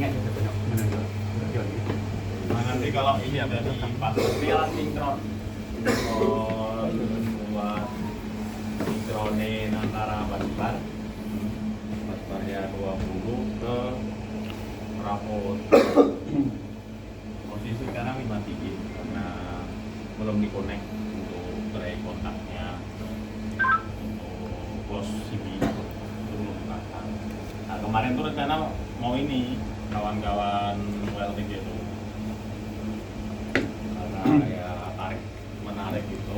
ingat kita punya menonjol gitu. Nah, nanti kalau ini ada di pasar ini alat sinkron buat sinkronin antara busbar busbarnya 20 ke trafo. Posisi sekarang 53 karena belum dikonek untuk tray kontaknya untuk close CB itu belum dipasang. Nah kemarin tuh rencana mau ini kawan-kawan WLTG itu karena ya tarik menarik gitu.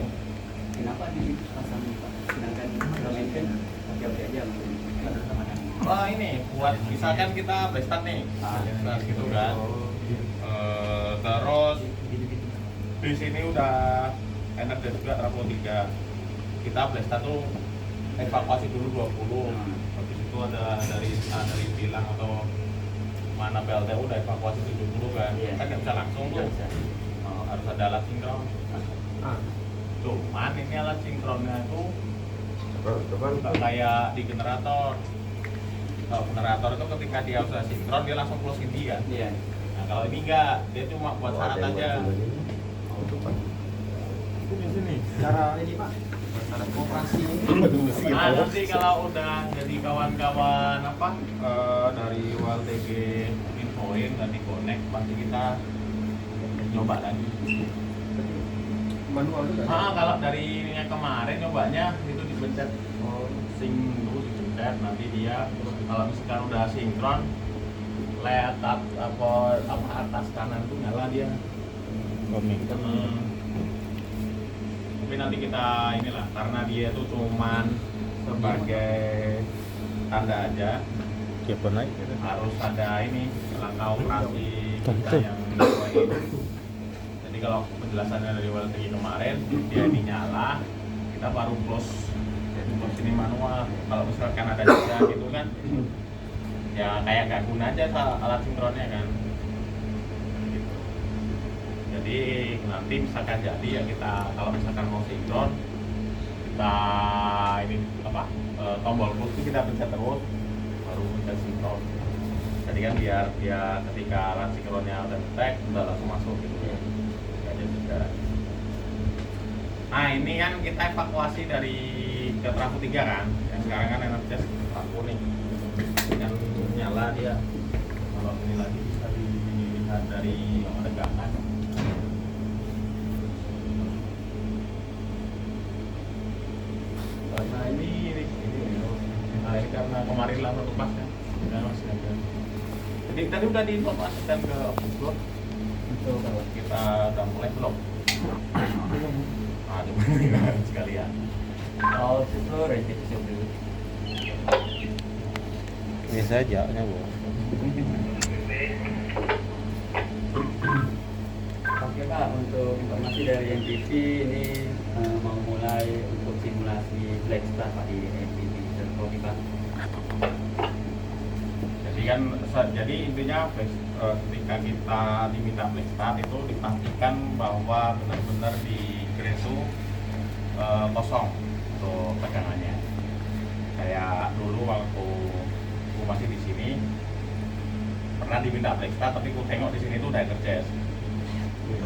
Kenapa dipasang Pak? Sedangkan kalau kan oke aja sama kan. Oh ini buat misalkan kita pesta nih, nah, gitu kan. Terus di sini udah enak dan juga trafo 3. Kita pesta tuh evakuasi dulu 20. Habis itu ada dari bilang atau mana PLTU udah evakuasi 70 kan. Iya. Kan nggak bisa langsung tuh. Harus ada alat sinkron. Cuman ini alat sinkronnya itu nggak kayak di generator. Kalau generator itu ketika dia sudah sinkron dia langsung close inti kan. Iya. Nah kalau ini enggak, dia cuma buat syarat aja. Itu di sini cara ini Pak, cara operasi ini. Nah nanti kalau udah jadi kawan-kawan apa dari WLTG infoin dan di connect pasti kita nyoba lagi. Manual juga. Kalau dari yang kemarin nyobanya itu dipencet sing dulu dipencet, nanti dia kalau misalkan udah sinkron LED apa atas kanan tuh nyala dia. Tapi nanti kita inilah karena dia tuh cuman sebagai tanda aja. Harus ada ini langkah operasi kita yang dilakuin. Jadi kalau penjelasannya dari WLTG kemarin dia ini nyala, kita baru close. Jadi close ini manual. Kalau misalkan ada jeda gitu kan, ya kayak gak guna aja alat sinkronnya kan. Gitu. Jadi nanti misalkan jadi ya kita kalau misalkan mau sinkron kita ini apa tombol push itu kita pencet terus baru pencet sinkron. Jadi kan biar dia ketika alat sinkronnya udah detect udah langsung masuk gitu ya. Juga. Nah ini kan kita evakuasi dari ke trafo 3 kan. Yang sekarang kan energi trafo nih. Yang nyala dia. Kalau ini lagi bisa dilihat dari tegangan. Karena ini nah, ini karena kemarin lama lepas kan. Udah masih ada. Jadi tadi udah diinformasikan ke Opus Untuk kalau kita udah mulai belum? Aduh, sekalian. itu repetisi dulu. Biasa aja Bu. Oke Pak, untuk informasi dari NTT ini mau mulai untuk simulasi Black Star Pak di NTT Terkopi Pak. Jadi intinya ketika kita diminta Black Start itu dipastikan bahwa benar-benar di crane itu kosong untuk pegangannya. Kayak dulu waktu aku masih di sini pernah diminta Black Start tapi aku tengok di sini tuh udah energes.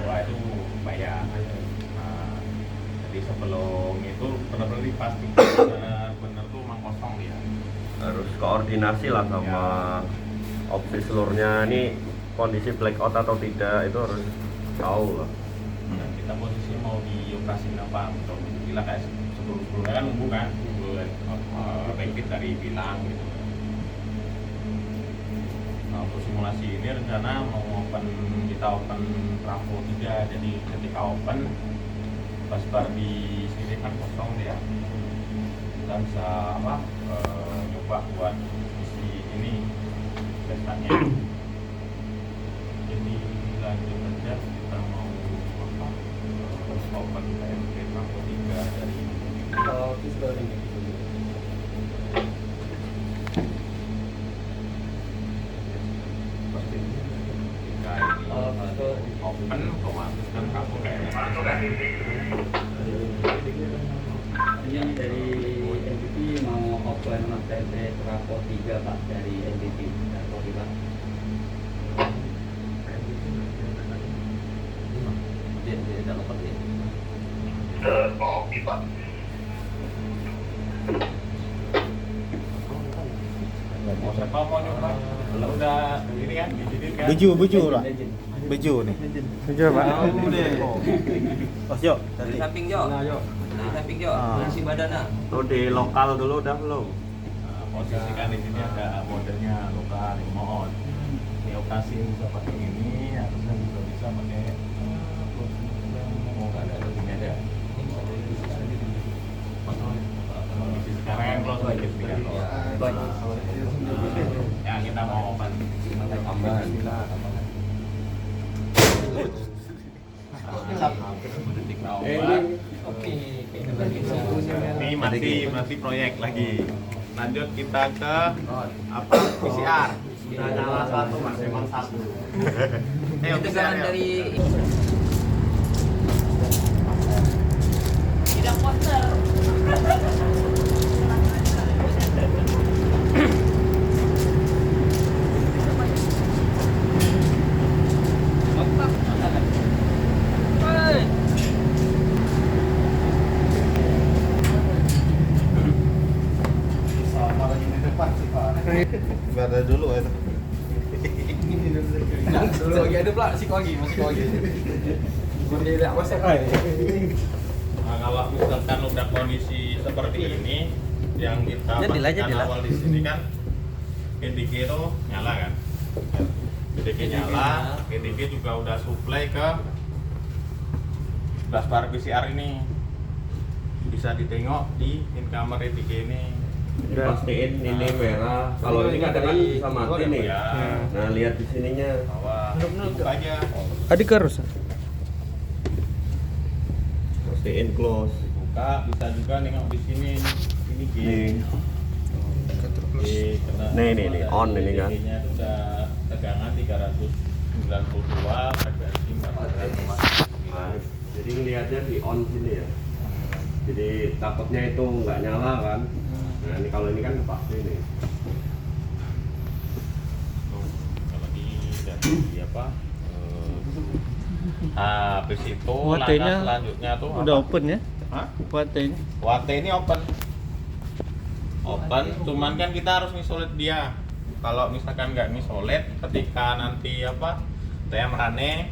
Wah itu bahaya. Nah, jadi sebelum itu benar-benar dipastikan benar-benar tuh emang kosong dia. Harus koordinasi lah sama opsi seluruhnya ini kondisi blackout atau tidak itu harus tahu lah. Dan kita posisi mau dioperasiin apa untuk bila kayak sebelumnya kan nunggu kan rapid dari bilang gitu. Nah untuk simulasi ini rencana mau kita open trafo 3, jadi ketika open busbar di sini kan kosong dia, kita bisa nyoba buat isi ini testanya. Jadi lanjut aja kita mau open KMP trafo 3 dari Pistol ini. open otomatis kan trafo kayak Ini dari NTT mau open KMP trafo 3 Pak dari NTT Terkopi Pak. Mau siapa mau nyoba? Kalau udah ini kan, diginin kan? Beju lah. Beju nih. Bejo Pak. Oh, yuk. Dari samping Jo. Dari samping Jo. Ah. Nasi badannya. Tuh di lokal dulu udah belum? Nah, posisikan di sini ada modelnya lokal remote. Ini operasi bisa pakai ini, harusnya juga bisa pakai mau nggak ada ini ada. Kondisi sekarang kan close sedikit ya kita mau open tambahan. Ini masih proyek lagi. Lanjut kita ke apa? PCR. Udah nyala satu mas, emang satu. Ayo Itu PCR kan ya. dari Ada dulu itu. Dulu lagi ada pula psikologi, masih psikologi. Seperti tidak masak Nah, kalau misalkan udah kondisi seperti ini, yang kita Jadilah, pastikan jadilah. awal di sini kan, PDG itu nyala kan, PDG nyala, PDG juga udah supply ke dashboard PCR ini, bisa ditengok di incomer PDG ini. Pastiin ini merah. Kalau ini kadang kan bisa mati nih. Ya, Nah, lihat di sininya. bawah, buka aja, Adik harus. Pastiin close. buka, bisa juga nengok di sini, ini G. Nih, on ini kan. PDG-nya itu udah tegangan 392, frekuensi 400. Nah, jadi ngelihatnya di on sini ya. Jadi takutnya itu nggak nyala kan. Nah, ini kalau ini kan pasti nih. Kalau di apa? Habis itu langkah Wattnya selanjutnya tuh Udah apa? open ya? Hah? Wattnya. Watt ini open. Open, cuman kan kita harus ngisolate dia. Kalau misalkan nggak ngisolate, ketika nanti apa? TM running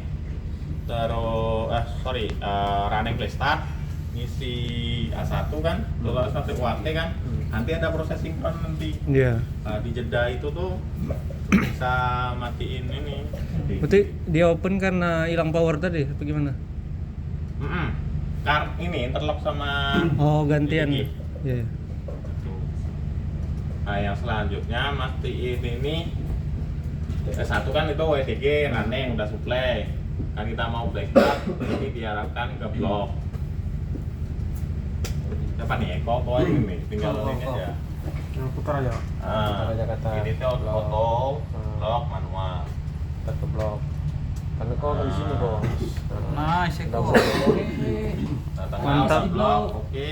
terus running play start ngisi A1 kan, terus sampai watt kan, nanti ada proses sinkron nanti. Iya. Nah, di jeda itu tuh bisa matiin ini. Berarti dia open karena hilang power tadi, apa gimana? Ini interlock sama Oh, gantian. PDG. Iya. Nah, yang selanjutnya mastiin ini satu kan itu WDG running udah supply. Kan kita mau black start, ini diarahkan ke blok. Apa nih? Eko ini nih, tinggal ini aja. Putar aja. Ah, aja kata ini tuh auto, blok, manual. Satu blok. Karena kau di sini kok. Nice Eko. Nah, tengah Mantap. blok, oke.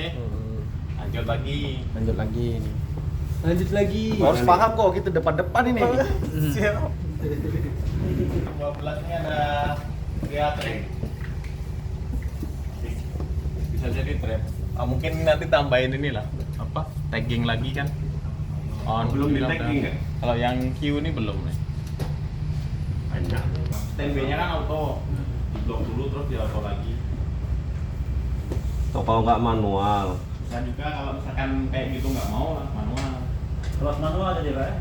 Lanjut lagi. Lanjut lagi nih. Lanjut lagi. Harus paham kok kita depan-depan ini. Siap. 12 ini ada triatrik. Bisa jadi trap. Mungkin nanti tambahin inilah apa? Tagging lagi kan. On Belum di bilang tagging udah. ya? Kalau yang Q ini belum nih. Banyak. Standby-nya kan auto. Di blok dulu terus di auto lagi. Atau kalau nggak manual. Bisa juga kalau misalkan kayak gitu nggak mau lah manual. Terus manual aja deh pak.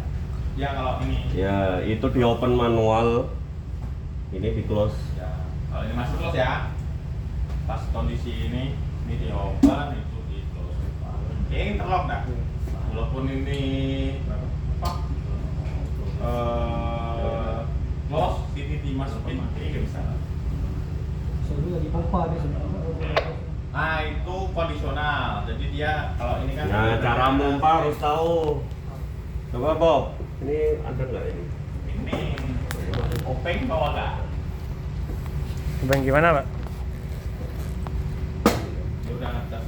Ya kalau ini Ya, itu di open manual. Ini di close. ya kalau ini masih close ya. Pas kondisi ini di open itu di close. Ini terlock dah. Walaupun ini apa? Close, ini dimasukin ini nggak bisa. Nah itu kondisional. Jadi dia kalau ini kan. Nah, cara mompa harus tahu. Coba Bob, ini ada nggak ini? Ini openg bawa nggak? Bang gimana, Pak? Ya udah atas.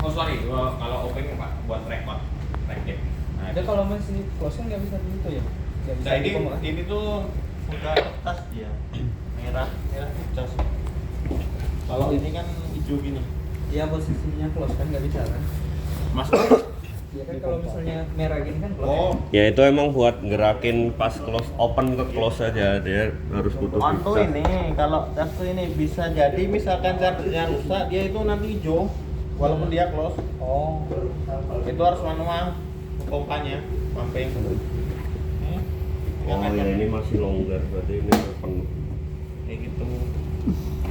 Oh sorry, kalau openg pak buat record, record. Nah, Ada kalau masih closing nggak bisa gitu ya? Nggak bisa nah, ini tuh udah tas dia merah cas. Kalau ini kan hijau gini. Ya posisinya close kan nggak bisa kan? Mas. Ya kan kalau misalnya merah gini kan close. Oh, Ya itu emang buat gerakin pas close open ke close aja, dia harus butuh Anto bisa. ini kalau kartu ini bisa jadi misalkan chargernya rusak dia itu nanti hijau walaupun dia close. Oh. Itu harus manual pompanya, pumping. Oh ya ini masih longgar, berarti ini penuh. Kayak gitu.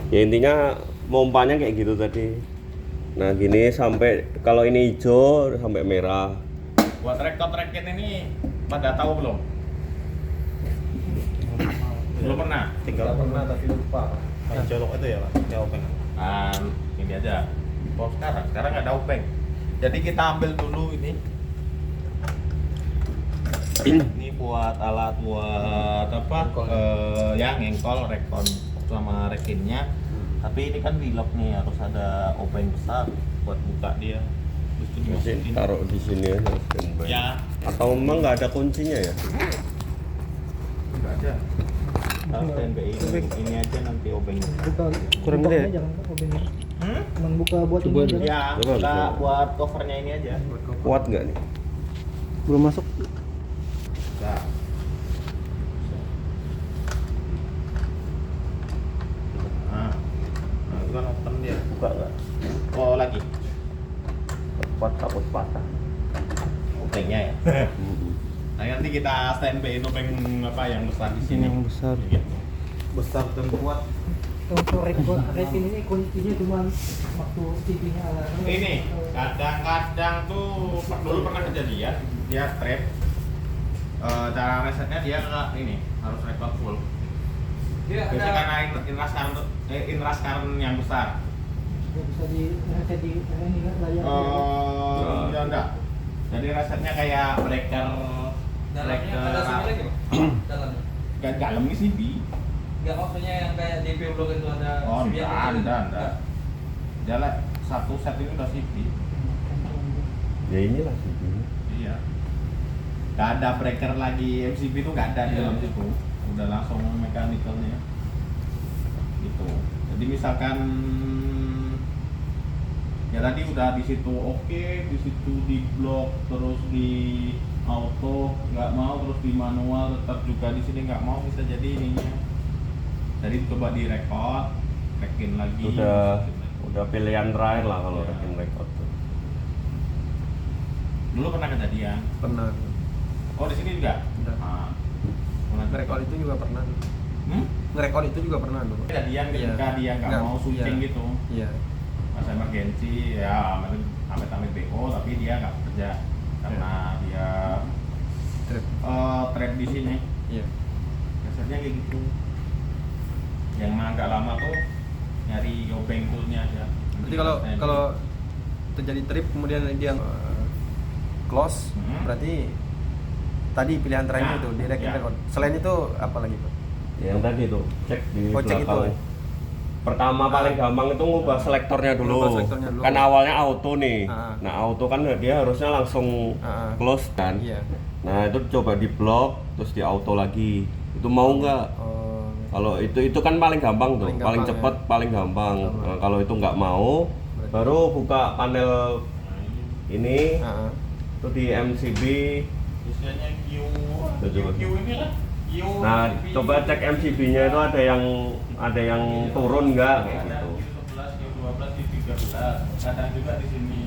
Ya intinya mompanya kayak gitu tadi. Nah gini sampai kalau ini hijau sampai merah. buat rekod-rekit ini pada tahu belum? Belum pernah. Tinggal pernah tapi lupa. Yang colok itu ya, Pak. Yang open. Ini aja. Oh sekarang ada openg. Jadi kita ambil dulu ini. Ini buat alat buat apa? Yang engkol, rekon sama rekinnya. Tapi ini kan di lock nih, harus ada openg besar buat buka dia. Terus itu Mesti dimasukin. taruh di sini aja standby. Ya, Atau memang nggak ada kuncinya ya? enggak ada. Taruh standby ini aja nanti opengnya. Kurang gede ya? Membuka buat Coba ini dulu. aja. Ya, Coba, kita coba. buat covernya ini aja. Kuat nggak nih? Belum masuk. Nah. Nah, itu kan open dia. Buka nggak? Oh, lagi. Kuat takut patah. Opengnya ya. Nah, nanti kita standby openg apa yang besar di sini. Yang besar. Gitu. Besar dan kuat. Untuk rekod resin ini kuncinya cuma waktu TV-nya Ini kadang-kadang tuh dulu pernah kejadian dia trap. Cara resetnya dia nggak ini harus record full. Dia Biasanya ada karena inrush current yang besar. bisa di reset di ini kan layar. Ya enggak. Jadi resetnya kayak breaker dalamnya ada sini lagi Pak? Dalamnya. dalamnya sih di. Enggak maksudnya yang kayak DP blok itu ada Oh, sebiar enggak, kecil. enggak. Dia lah satu set ini udah CP. Ya inilah sih. Iya. Gak ada breaker lagi MCB itu nggak ada di dalam situ. Udah langsung mechanical-nya. Gitu. Jadi misalkan ya tadi udah di situ oke, di situ di blok, terus di auto nggak mau, terus di manual tetap juga di sini nggak mau, bisa jadi ininya. Jadi coba di record, rekin lagi. Udah pilihan terakhir lah kalau Ya. rekin record tuh. Dulu pernah kejadian. Pernah. Oh di sini juga. Udah. Ah. Pernah Ngerekord itu juga pernah. Ngerekord itu juga pernah dulu. Kejadian ketika Iya. dia nggak Nggak, mau switching iya. gitu. Iya. Masa emergency ya amit-amit BO tapi dia nggak bekerja karena dia Trip. trap di sini. Iya. Biasanya kayak gitu. Yang agak lama tuh nyari obeng toolnya aja. Berarti kalau terjadi trip kemudian dia close, berarti tadi pilihan terakhir Ya, itu direct ya. record. Selain itu apa lagi, Pak? Yang tadi tuh cek di Oh, cek belakang. itu. Pertama paling gampang itu ngubah selektornya dulu. Ngubah selektornya dulu. Kan awalnya auto nih. Ah. Nah auto kan dia harusnya langsung Ah. close kan. Iya. Nah itu coba di block terus di auto lagi. Itu mau nggak? Oh, Kalau itu kan paling gampang tuh, Paling paling gampang, cepet, ya. paling gampang. Gampang. Nah, kalau itu nggak mau, Berarti- baru buka panel ini, ah. itu di MCB. Biasanya Q Betul. Q ini lah. Q. Nah, CP. coba cek MCB-nya itu ada yang turun nggak kayak Ada gitu. Q11, Q12, Q13. Kadang juga di sini.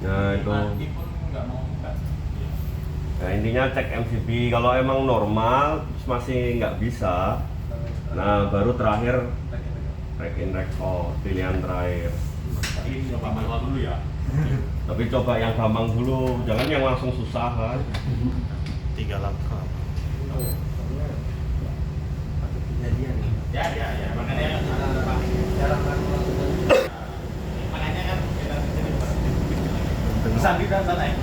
Nah itu. Mati pun nggak mau buka. Nah intinya cek MCB. Kalau emang normal terus masih nggak bisa, nah baru terakhir rekin record pilihan terakhir. Ini coba manual dulu ya. Tapi coba yang gampang dulu, jangan yang langsung susah kan. 3 langkah. Ya, makanya makanya kan kita Sandi dan sana ya.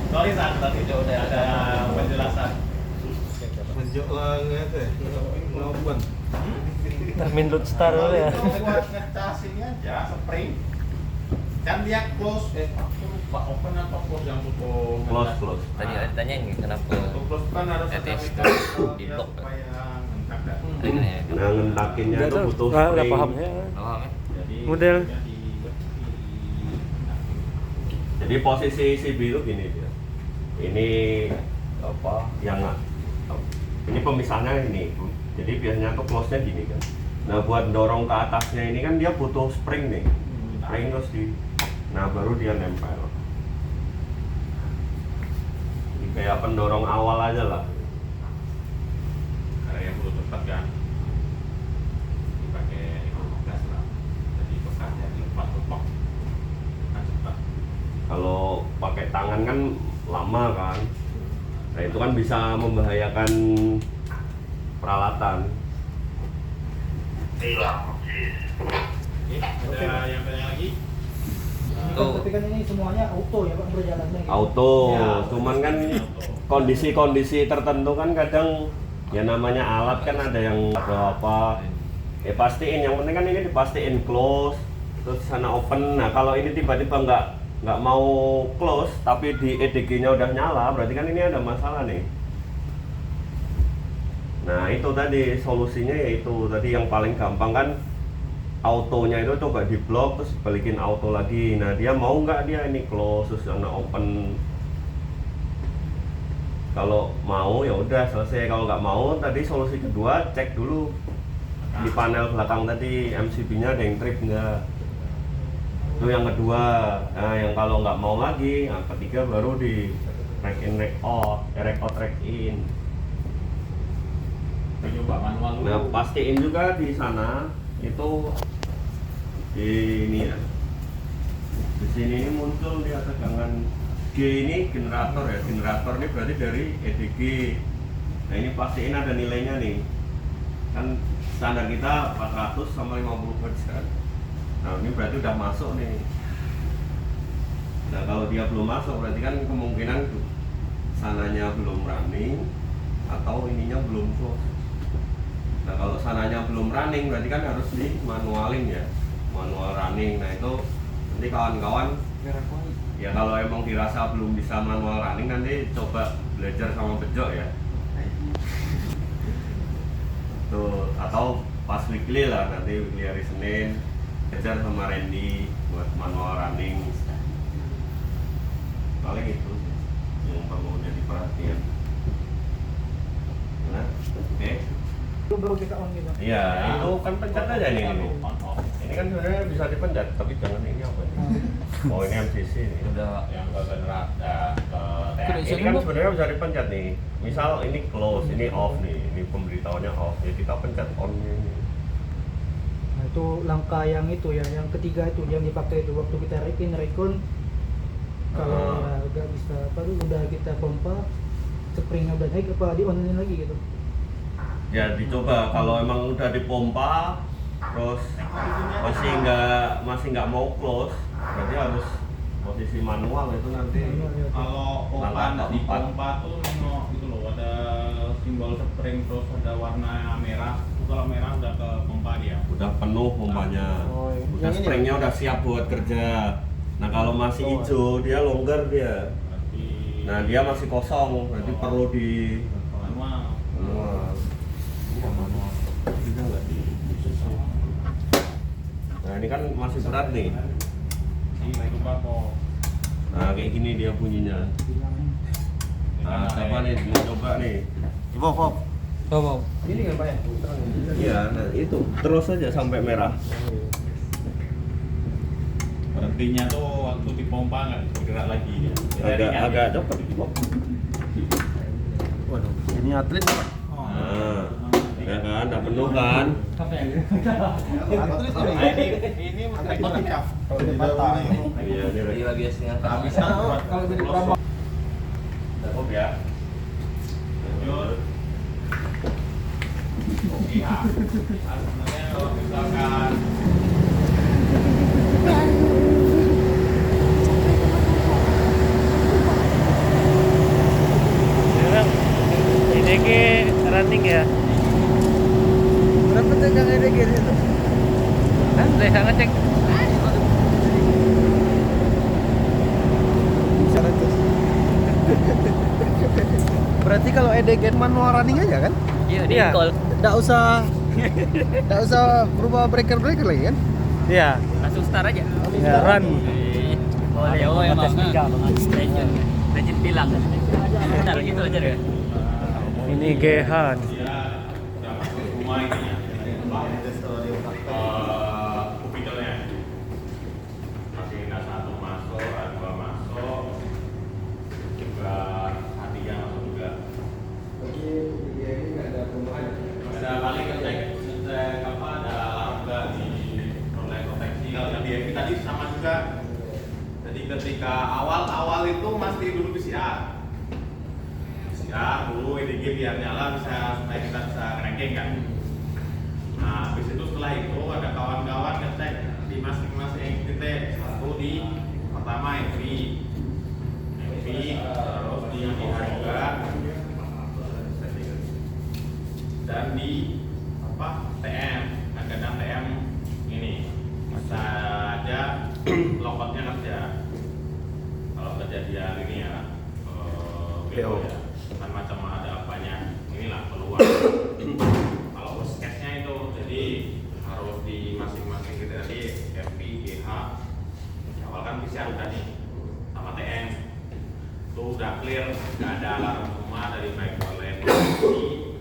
Sorry San, tadi udah ada penjelasan. Menjuk banget ya. Ngelawan. Termin Loodstar dulu ya. Itu buat ngecas ini aja, spring. Kan dia close, aku lupa open apa close yang tutup. Close. Tadi ada ditanyain kenapa Untuk close kan harus ada Etis fitur di dia lock. supaya ngentak dah. Ada nanya. Nah ngentakinnya itu butuh Udah spring. paham ya. Paham ya? Jadi Model. jadi Jadi posisi CB itu gini dia. Ini apa yang ini pemisahnya ini. Jadi biasanya tuh close-nya gini kan. Nah buat dorong ke atasnya ini kan dia butuh spring nih. Spring terus nah baru dia nempel. Ini kayak pendorong awal aja lah. Karena yang perlu cepat kan dipakai gas lah. Jadi bekasnya dilepas lepok kan cepat. Kalau pakai tangan kan lama kan. Nah itu kan bisa membahayakan peralatan. Oke, ada yang tanya lagi? Tapi kan ini semuanya auto ya Pak berjalannya. Gitu. Auto, Ya, cuman kan auto. kondisi-kondisi tertentu kan kadang ya namanya alat kan ada yang ada apa. Ya pastiin, yang penting kan ini dipastiin close, terus sana open. Nah kalau ini tiba-tiba nggak mau close tapi di EDG-nya udah nyala, berarti kan ini ada masalah nih. Nah itu tadi solusinya, yaitu tadi yang paling gampang kan autonya itu coba di blok terus balikin auto lagi. Nah dia mau nggak dia ini close terus sana open. Kalau mau ya udah selesai. Kalau nggak mau, tadi solusi kedua cek dulu di panel belakang tadi MCB-nya ada yang trip nggak. Itu yang kedua. Nah yang kalau nggak mau lagi, yang ketiga baru di rack in rack out, rack in. Coba manual dulu. Nah pastiin juga di sana itu di ini ya. Di sini ini muncul dia tegangan G ini generator ya. Generator ini berarti dari EDG. Nah ini pastiin ada nilainya nih. Kan standar kita 400 sama 50 Hz kan. Nah ini berarti udah masuk nih. Nah kalau dia belum masuk berarti kan kemungkinan sananya belum running atau ininya belum close. Nah kalau sananya belum running berarti kan harus di manualin ya, manual running. Nah itu nanti kawan-kawan ya kalau emang dirasa belum bisa manual running nanti coba belajar sama Bejo ya. Tuh atau pas weekly lah, nanti weekly hari Senin belajar sama Randy buat manual running. Paling itu yang perlu jadi perhatian. Nah, oke. Itu baru kita on gitu. Iya, itu kan pencet aja nih ini. Ini kan sebenarnya bisa dipencet, tapi jangan ini apa ini. Oh, ini MCC nih. Udah yang ke generator Ini kan sebenarnya bisa dipencet nih. Misal ini close, ini off nih. Ini pemberitahuannya off. Jadi kita pencet on ini. Nah itu langkah yang itu ya, yang ketiga itu yang dipakai itu waktu kita rekin recon. Kalau nggak bisa apa tuh udah kita pompa, springnya udah naik apa di onin lagi gitu. Ya dicoba kalau emang udah dipompa terus masih nggak mau close, berarti harus posisi manual itu nanti. kalau pompa di pompa tuh nengok gitu loh, ada simbol spring terus ada warna merah. Kalau merah udah ke pompa dia. Udah penuh pompanya, Oh, udah springnya udah siap buat kerja. Nah kalau masih hijau dia longgar dia. Berarti Nah dia masih kosong, berarti perlu di manual. manual. Iya manual. Bisa nggak di susun? Nah ini kan masih berat nih. Coba kok. Nah kayak gini dia bunyinya. Nah siapa nih mau coba nih? Bob. Oh, Ini nggak Pak ya? Iya, nah itu terus aja sampai merah. Berhentinya tuh waktu dipompa nggak bergerak lagi ya. Agak cepet. Bob. Waduh, ini atlet Pak. Nah, ya kan, udah penuh kan? Atlet Ini rekor pecah. Kalau di patah Iya, ini Gila biasanya kan. Bisa Kalau jadi perambang. Bob ya. Lanjut. Oke ya. Sebenarnya kalau misalkan EDG running ya. Berapa tegang EDG itu? Nah, saya ngecek. Berarti kalau EDG manual running aja kan? Iya, di call. Nggak usah berubah breaker lagi kan? Iya, langsung start aja. Ya, run. Boleh, oh emang legend bilang. Benar gitu aja deh. Ini GH. Dia udah masuk rumah ini ya. Kubikelnya masih nggak satu masuk, ada dua masuk, juga hatinya masuk juga. Ada kali ngecek apa ada alarm nggak di proteksi. Kalau yang di tadi sama juga. Jadi ketika awal itu mesti dulu PCR dulu EDG biar nyala bisa supaya kita bisa ranking kan. Nah habis itu setelah itu ada kawan-kawan ngecek di masing-masing titik. Satu di pertama MV terus di IH juga dan di apa TM kadang TM ini bisa aja lokotnya kerja. Kalau kejadian ini ya PO ya kan macam ada apanya inilah peluang. Kalau worst case-nya itu jadi harus di masing-masing kita tadi FP, GH awal kan PCR udah nih sama TM itu udah clear, nggak ada alarm semua dari baik oleh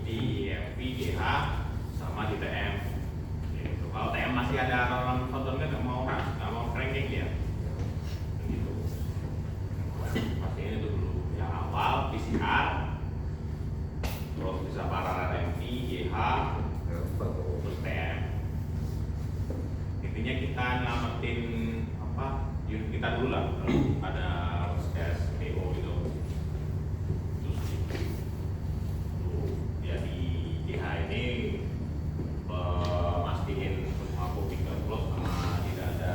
di FP, GH sama di TM gitu. Kalau TM masih ada alarm foton kan nggak mau ranking ya gitu. Pasti ini dulu yang awal PCR terus bisa paralel MV, GH, terus TM. Intinya kita nyelamatin apa unit kita dulu lah. Ada tes PO gitu. Terus ya di GH ini mastiin semua kubikel close sama tidak ada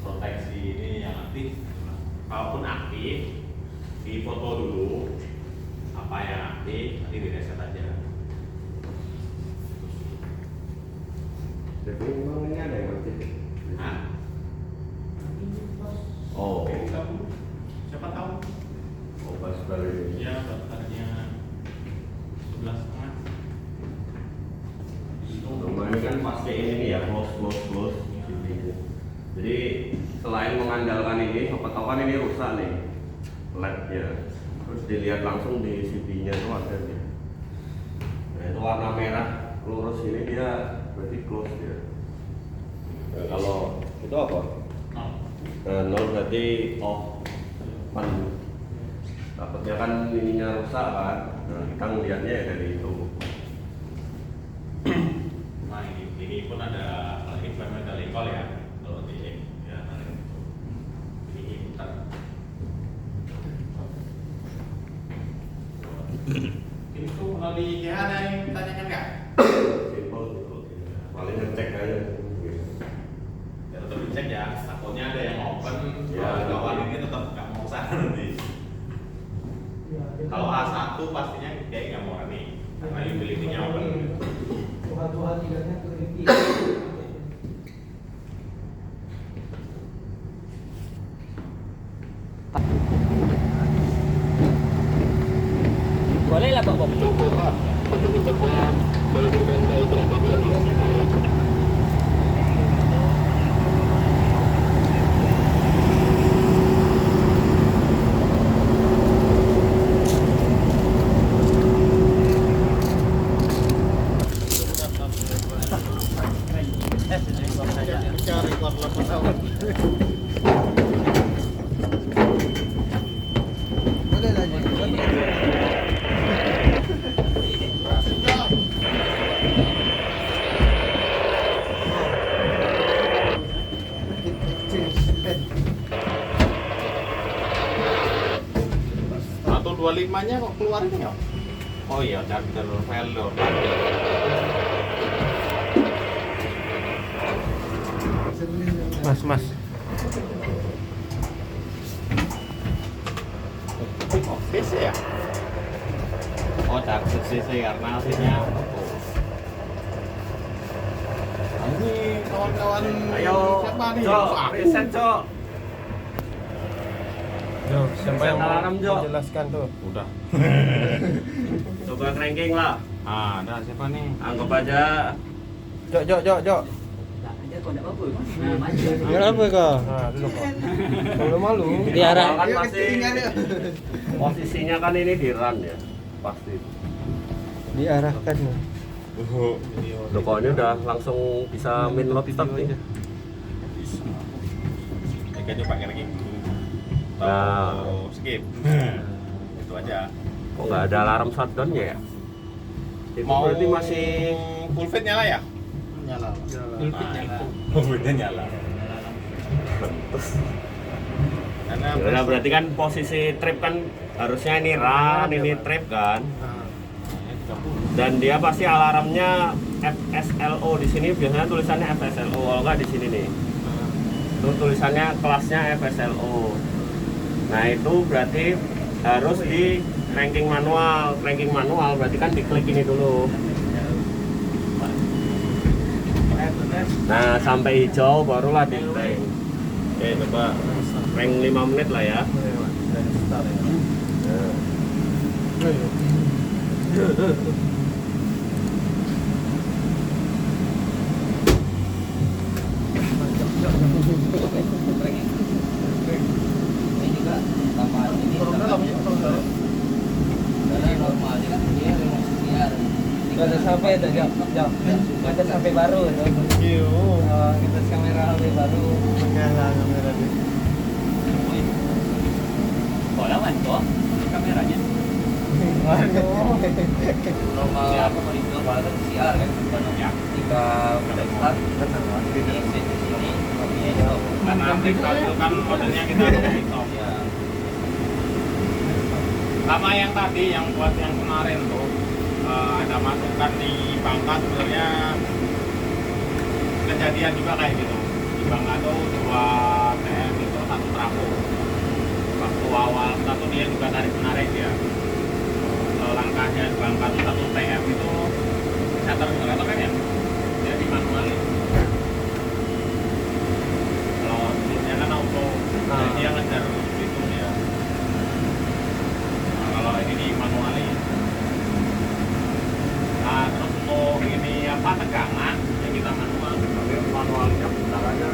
proteksi ini yang aktif. Kalaupun aktif, difoto dulu apa yang aktif, nanti di reset aja. Jadi memang ini ada yang aktif. Nah, Oh, siapa tahu? oh pas balik. Ya, daftarnya 11,5. Rumah ini kan pasti ini ya close. Jadi selain mengandalkan ini, siapa tahu kan ini rusak nih LED-nya. Terus dilihat langsung di CD-nya itu ada nih. Nah itu warna merah lurus ini dia berarti close dia. Nah, kalau itu apa? Nol berarti off. Takutnya kan ininya rusak kan. Nah kita ngeliatnya ya dari itu. Nah ini pun ada environmental recall ya. Kalau di ya ini putar. Ini tuh kalau di GH ada yang ditanyakan nggak? Simple gitu. Paling ngecek aja. Ya tetap dicek ya. Takutnya ada yang open. Ya, Kawan ini tetap nggak mau sana nanti. Kalau A1 pastinya kayak nggak mau nih. Karena utility-nya open. Tuhan tidaknya ke review. Boleh lah Bang Bob. Atau 25-nya kok keluarnya ya? Oh iya, charger value. Mas. Oh, CC ya? Oh, charger CC karena aslinya. Ini kawan-kawan Ayo, siapa nih? Cok, Aku. reset Cok. Jo, siapa yang Alarm, Jo? menjelaskan tuh? Udah. Coba ranking lah. Ah, ada siapa nih? Anggap aja Jo. kok enggak apa-apa. Nah, maju. Kenapa kau? Kalau malu. Diarah. Kan masih posisinya kan ini di run ya, pasti. Diarahkan. Loh kok ini udah langsung bisa main load start nih. Kita coba kayak gini. Nah. Skip. Itu aja. Kok nggak ada alarm shutdown-nya ya? Itu Mau berarti masih full fit nyala ya? Nyala. Full fitnya nyala. Karena ya, berarti kan posisi trip kan harusnya ini run, ini trip kan. Dan dia pasti alarmnya FSLO di sini biasanya tulisannya FSLO, kalau nggak di sini nih. Itu tulisannya kelasnya FSLO. Nah itu berarti harus di cranking manual. Cranking manual berarti kan diklik ini dulu. Nah sampai hijau barulah di crank. Oke coba crank 5 menit lah ya. Ini juga tambahan ini. Karena normalnya kan dia memang sekian. Kita sampai itu jam. Kita sampai baru itu. Kita kamera HP baru. Menyala kamera dia. Kok lawan kok kameranya. Normal apa itu baru siar kan. Ya. Jika udah start ini set di sini kopinya jauh. Karena aplikasi itu kan modelnya kita hitung. Ya. Sama yang tadi yang buat yang kemarin tuh ada masukan di Bangka sebenarnya kejadian juga kayak gitu. Di Bangka tuh 2 TM itu 1 trafo. Waktu awal satu dia juga tarik-menarik ya. Langkahnya di Bangka tuh 1 TM itu shutter kan ya? Jadi manual. Kalau sebelumnya kan auto, jadi dia ngejar gitu ya. Nah, kalau ini di manual. Nah, terus untuk ini apa tegangan yang kita manual, tapi manualnya caranya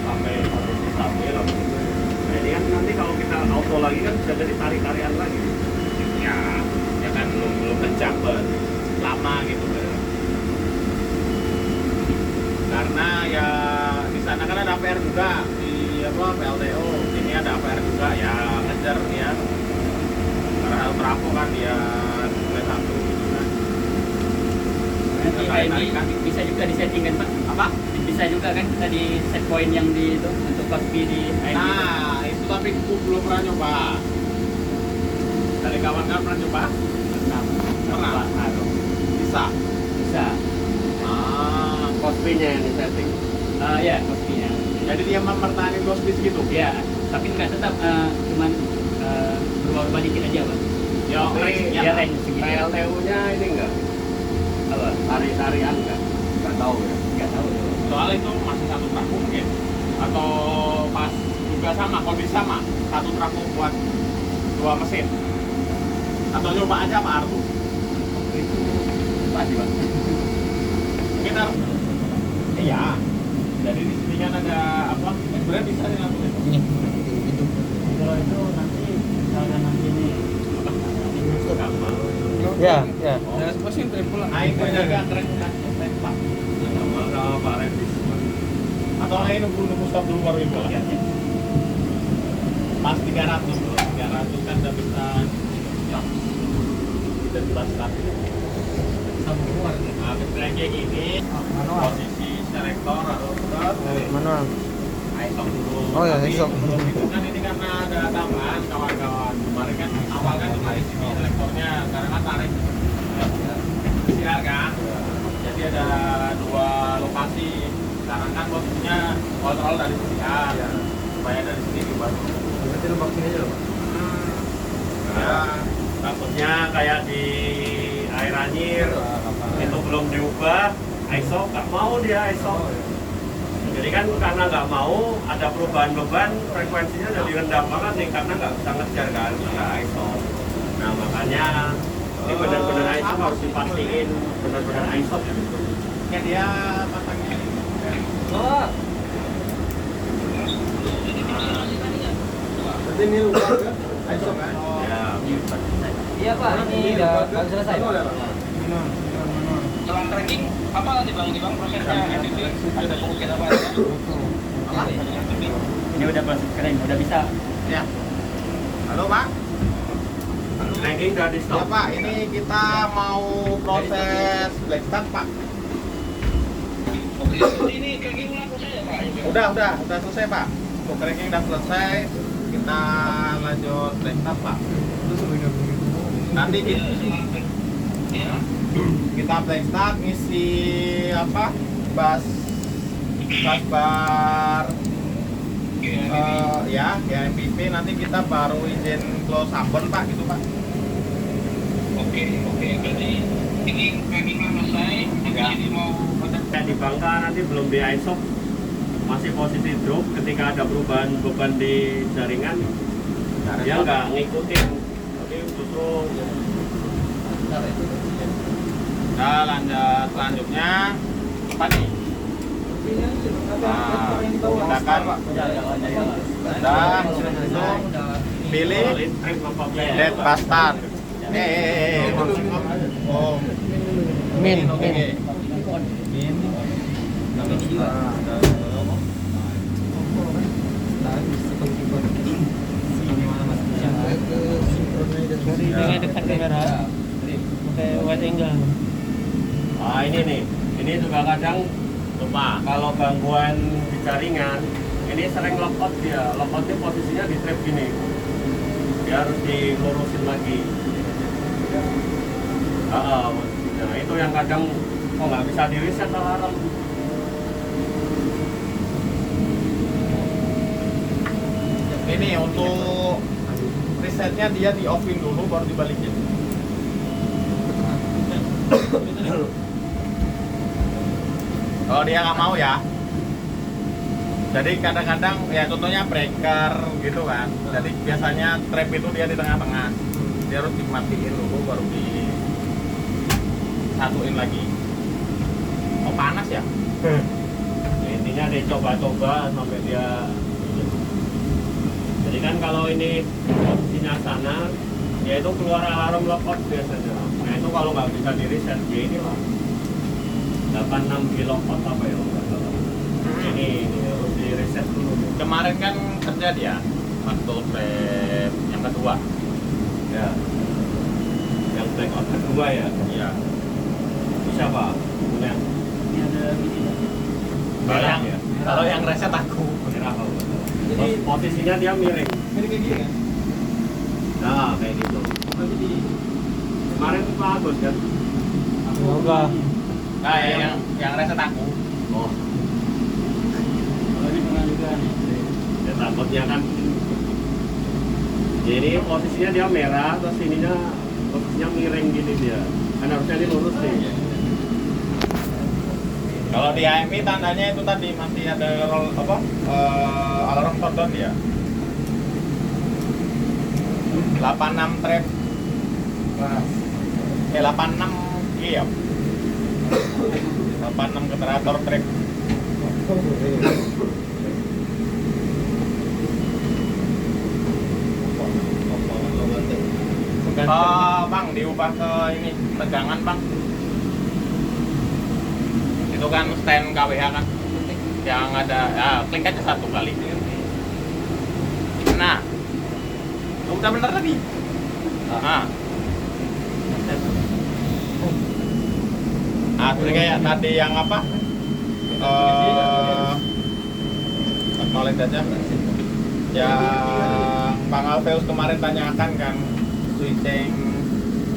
sampai posisi stabil. Nah ini kan nanti kalau kita auto lagi kan bisa jadi tarik-tarian lagi. Ya kan belum kencang lama gitu kan. Karena ya di sana kan ada APR juga di apa PLTO, ini ada APR juga ya ngejar dia. Karena trafo kan dia mulai 1 gitu kan. Nanti ini bisa juga disetting kan Pak? Apa? Bisa juga kan kita di set point yang di itu untuk copy di ID. Nah, itu tapi aku belum pernah nyoba. Dari kawan-kawan pernah nyoba? Pernah. Bisa. Bisa. Cosplay-nya yang di setting. Ya copy-nya. Jadi dia mempertahankan ghost piece gitu. Ya, tapi nggak tetap cuman berubah dikit aja Pak. Ya, Ya range segitu. PLTU-nya ini enggak? Apa? Tari-tarian enggak? Enggak tahu ya. Nggak tahu. soal itu masih 1 trafo mungkin. Atau pas juga sama, kondisi sama. 1 trafo buat 2 mesin. Atau nyoba aja Pak Artu. Itu pasti Pak. Kita iya. Jadi di sini kan ada apa? Sebenarnya bisa dilakukan itu. Kalau itu nanti misalkan nanti ini Ya, ya. Nah itu juga keren kan. Pak. Sama Pak Redis. Atau lain nunggu stop dulu baru itu ya. Pas 300 dulu. 300 kan udah bisa jam. Dan pas start. Nah, kemudian kayak gini. Posisi selektor atau stop. Manual. ISO dulu. Oh ya, Tapi ISO. sebelum itu kan ini karena ada tambahan kawan-kawan. Kemarin kan awal kan cuma di sini selektornya, sekarang kan tarik siar kan. Jadi ada 2 lokasi. Sekarang kan posisinya kontrol dari siar, supaya dari sini dibantu. Berarti lubang sini aja loh, Pak. Ya, Takutnya kayak di air anyir itu belum diubah, ISO nggak mau dia ISO. Jadi kan karena nggak mau ada perubahan beban, frekuensinya jadi rendah banget nih karena nggak bisa ngejar kan, nggak ISO. Nah makanya ini benar-benar ISO harus dipastiin benar-benar ISO ya. kayak dia pasangnya ini. Berarti ini lupa kan? Ayo kan? Ya. Iya Pak, ini udah selesai. Selang tracking apa nanti bang? Ini bang prosesnya MVP ada mungkin apa ya? Ini udah proses kering, udah bisa. Ya. Halo Pak. Ranking udah di Ya stop. Pak, ini kita mau proses black start Pak. Oke, ini tracking ulang selesai ya Pak? Udah selesai Pak. Untuk ranking udah selesai. Kita lanjut black start Pak. Nanti kita black start ngisi apa? Bus bar ya MPV, nanti kita baru izin close sabun Pak gitu Pak. Oke, berarti ini tracking selesai. Ya. Ini mau Kayak di Bangka nanti belum di ISOP, masih posisi drop. Ketika ada perubahan beban di jaringan, dia nggak ngikutin, tapi justru Nah, lanjut selanjutnya apa nih? Nah, kita kan udah pilih trip apa dead bastard. Oh, Min. Dengan dekat kamera. Pakai wide angle. Ah ini nih, ini juga kadang lupa. kalau gangguan di jaringan, ini sering lockout dia. Lockoutnya posisinya di trip gini, dia harus dilurusin lagi. Nah itu yang kadang kok nggak bisa di reset alarm. Ini untuk resetnya dia di offin dulu baru dibalikin. Kalau dia nggak mau ya. Jadi kadang-kadang ya contohnya breaker gitu kan. Jadi biasanya trap itu dia di tengah-tengah. Dia harus dimatiin dulu baru disatuin lagi. Oh panas ya? Intinya dia coba-coba sampai dia. Jadi kan kalau ini posisinya sana, ya itu keluar alarm lockout biasanya. Nah itu kalau nggak bisa di reset, ya inilah 86 di lockout apa ya? Ini harus di reset dulu. Kemarin kan terjadi ya waktu trap yang kedua. Ya. Yang blackout kedua ya. Iya. Bisa Pak? Punya. Ini ada video. Barang ya. Kalau yang reset aku. Merah Pak. Posisinya dia miring. Ini kayak gini kan? Nah kayak gitu. Kemarin itu Pak Agus kan? Semoga. Nah yang reset aku. Oh. Kalau ini pernah juga nih. Ya takutnya kan. Jadi posisinya dia merah, terus ininya posisinya miring gini dia. Kan harusnya ini lurus nih. Kalau di AMI tandanya itu tadi masih ada alarm countdown ya. 86 trap. 86 iya. 86 generator trap. Bang, diubah ke ini tegangan bang. Itu kan stand KWH kan, yang ada ya klik aja satu kali. Nah, udah bener lagi. Nah, seperti kayak tadi yang apa? Knowledge aja. Yang Bang Alveus kemarin tanyakan kan, switching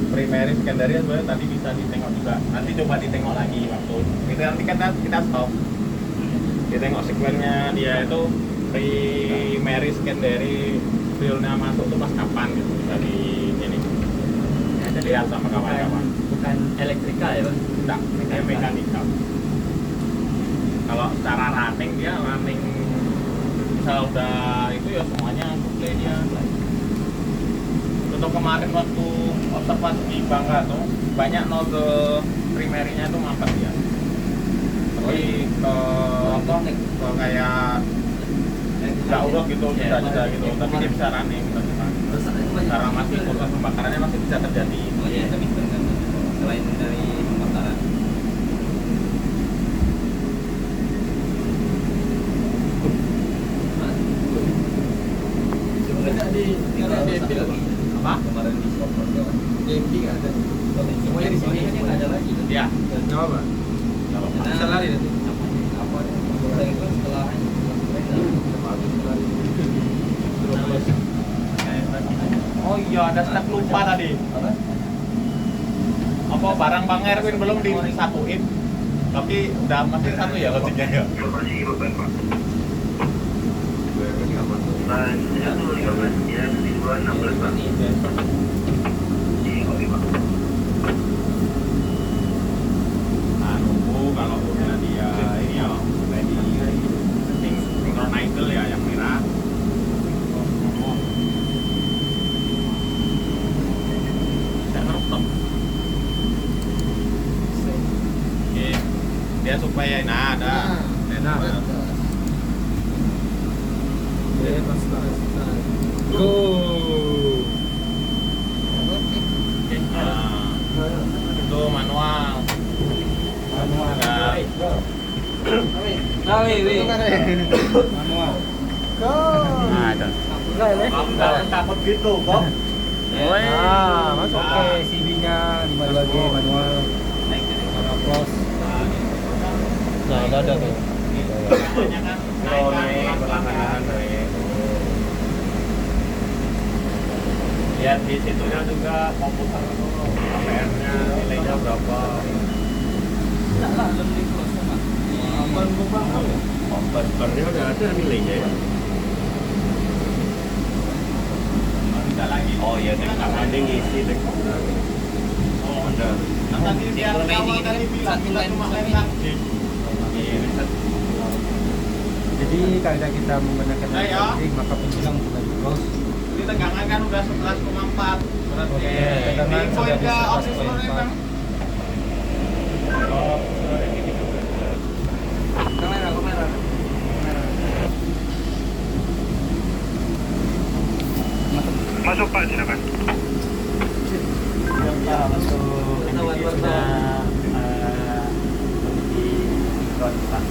primary secondary sebenarnya tadi bisa ditengok juga. Nanti coba ditengok lagi waktu itu, nanti kita stop. Ditengok sekuennya dia itu primary secondary fuelnya masuk tuh pas kapan gitu, bisa di ini. Ya, lihat sama kawan-kawan. Bukan elektrikal ya Bang? Enggak, dia mekanikal. Kalau secara running dia running misal udah itu ya semuanya suplai dia. Untuk kemarin waktu observasi di Bangka tuh banyak nozzle primary-nya tuh mampet ya. ke kayak nggak urut gitu, jeda gitu, tapi dia bisa running gitu. Karena masih proses pembakarannya masih bisa terjadi. Oh iya, tapi benar selain dari pembakaran. Sebenarnya di DMP lagi. Apa? Kemarin di Skopor DMP nggak ada. Semuanya di sini kan ada lagi. Iya. Jawab, Pak. Bisa lari nanti. Apa? Mulai itu setelah Oh iya, ada step lupa tadi. Apa barang Bang Erwin belum disatuin? Tapi udah masih satu ya loncengnya ya. Nah, nunggu kalau udah dia ini ya ready setting throttle ya yang merah. Saya ngerokok. Oke, dia supaya ada enak. Go. Oke, itu manual. Ada Nah, wih. Manual. nah, ada. Takut gitu kok. Masuk ke CD-nya 52G manual. Close. Nah, ada tuh. Namanya kan naik perlahan-lahan naik. Lihat di situnya juga komputer APR-nya nilainya berapa. Komputernya udah ada nilainya ya. Tidak lagi. Oh iya, nanti ngisi deh. Oh, ada. Nah, tadi dia awal tadi bilang kita cuma main lagi. Jadi kalau kita menggunakan Nah, ya. listrik maka penjulang sudah close. Ini tegangan kan udah 11,4. Berarti Oke, tegangan di sudah poin di ke 11,4. obsesor kan? Kamera. Masuk Pak, silakan. Pak, untuk NDT sudah di front Pak.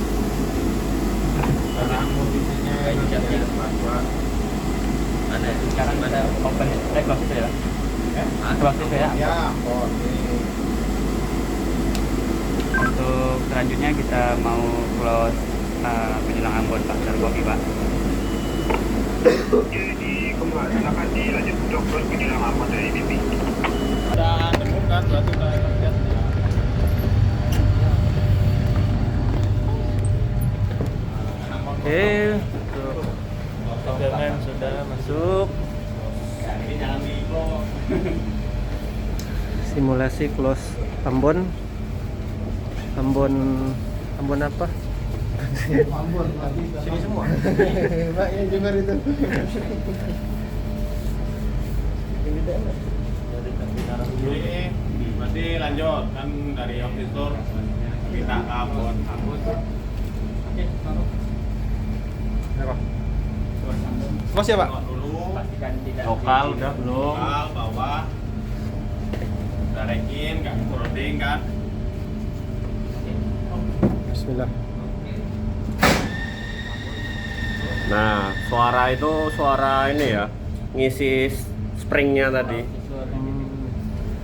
Karena posisinya Inisiatif. ada Sekarang ada open close itu ya. Close itu ya. ya, oh ini. Untuk selanjutnya kita mau close penjelang Ambon Pak, dari kopi Pak. Jadi kembali silakan dilanjut untuk berpenjelang aman dari BP. Udah tembus kan, berarti udah terlihat ya. Oke, untuk tegangan sudah masuk. Ini jangan digo. Simulasi close Ambon apa? Sini semua. Pak yang dengar itu. Jadi berarti lanjut kan dari obsesor kita ke Ambon. Mas ya, Pak? Dulu Pastikan tidak Lokal udah belum? lokal bawah. Udah rekin, nggak recording kan? Bismillah. Nah, suara itu suara ini ya, ngisi springnya tadi.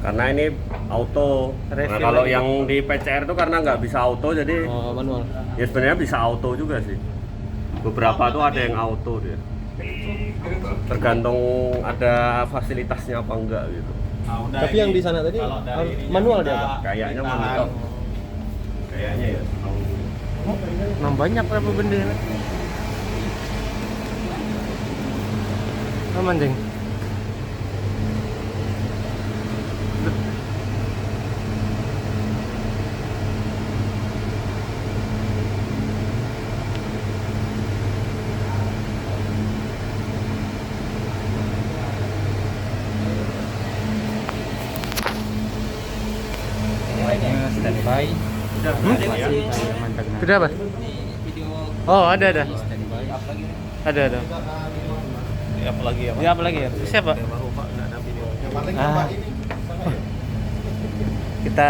Karena ini auto. Nah, Refill kalau lagi. yang di PCR itu karena nggak bisa auto, jadi Oh, manual. ya sebenarnya bisa auto juga sih. Beberapa tuh ada yang auto dia. Tergantung ada fasilitasnya apa enggak gitu. Nah, udah Tapi ini. yang di sana tadi Kalau dari ininya manual kita- dia, Pak? Kayaknya kita manual. Kayaknya ya. Nah, banyak apa bendera? Aman, Ding. Standby. Sudah, ya. Sudah apa? Oh, ada. Ada. Apa lagi ya, Pak? Ya apa lagi ya? Siapa? Baru Pak, enggak ada video. Yang penting Ah. Pak ini. Kita